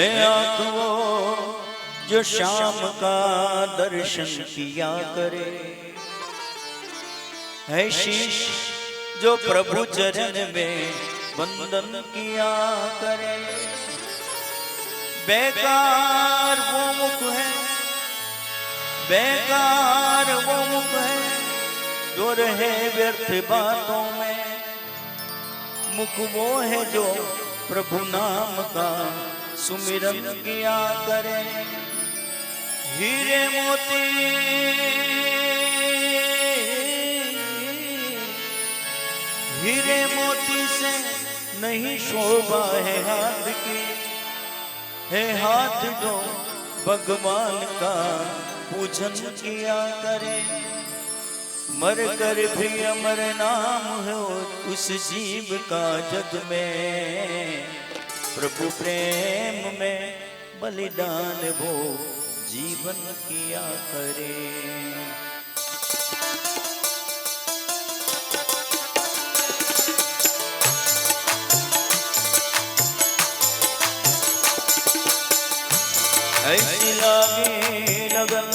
है आँख वो जो शाम का दर्शन किया करे, है शीश जो प्रभु चरण में वंदन किया करे। बेकार वो मुख है, बेकार वो मुख है जो रहे व्यर्थ बातों में। मुख वो है जो प्रभु नाम का सुमिरन किया करे। हीरे मोती हीरे मोती से नहीं शोभा है हाथ की, है हाथ जो भगवान का पूजन किया करे। मर कर भी अमर नाम है उस जीव का जग में, प्रभु प्रेम में बलिदान वो जीवन किया करे। ऐसी लागे लगन,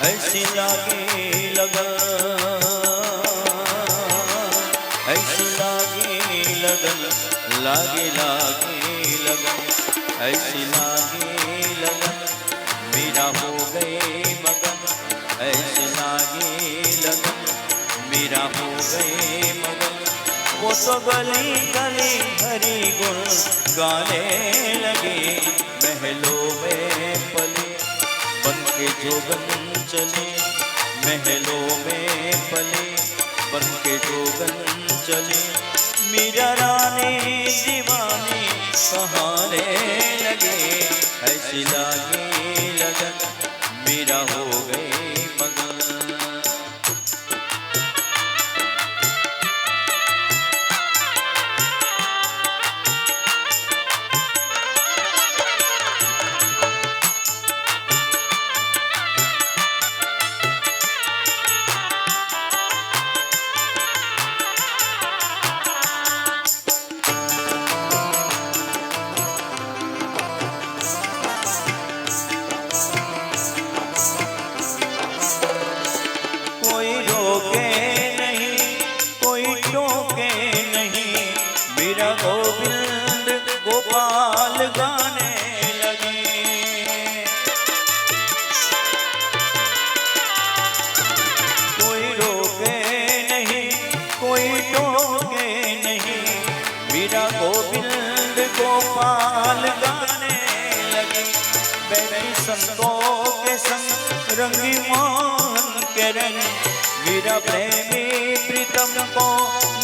ऐसी लागे लगन, ऐसी लागे लगन, लागे लागे लगन, ऐसी लागे लगन, मेरा हो गए मगन। ऐसी लागे लगन, मेरा हो गए मगन। वो तो गली गली हरी गुण गाने लगे, महलों में पले बन के जोगन चले। महलों में पले बन के जोगन चले। मीरा रानी दीवानी कहाने लगे, ऐसी लागे लगन, मेरा हो गए मगन। गोपाल गाने लगे, कोई रोके नहीं, कोई टोके नहीं। मीरा गोविंद गोपाल गाने लगे। बैठी संतों के संग रंगी मोहन के रंग, मीरा प्रेमी प्रीतम को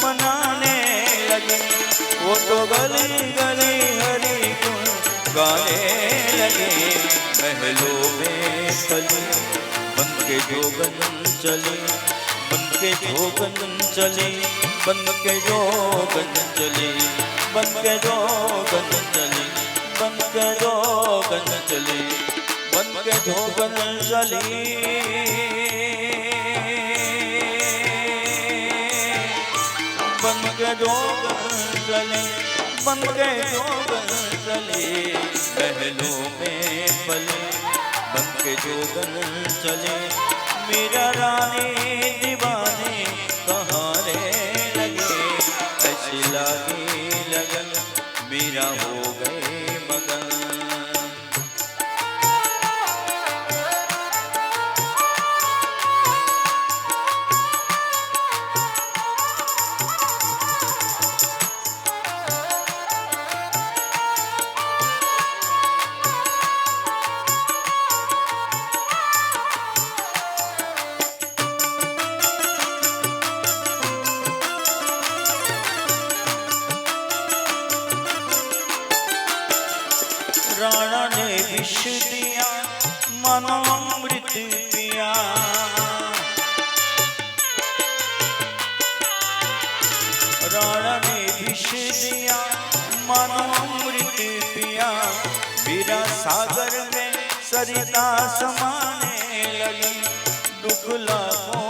मनाने लगे। वो तो गली गली हरी गुण गाने लगे, महलों में पले बन के जोगन चले। बन के जोगन चले, बन के जोगन चले, बन के जोगन चले, बन के जोगन चले, बन के जोगन चले। बन के जोगन चले, बन के जोगन चले, महलों में पले बन के जोगन चले। मीरा रानी दीवानी कहाने लगे, ऐसी लागे लगन, मीरा हो गए मगन। राणा ने विष दिया मानो अमृत पिया, राणा ने विष दिया मानो अमृत पिया। मीरा सागर में सरिता समाने लगी, दुख लाखों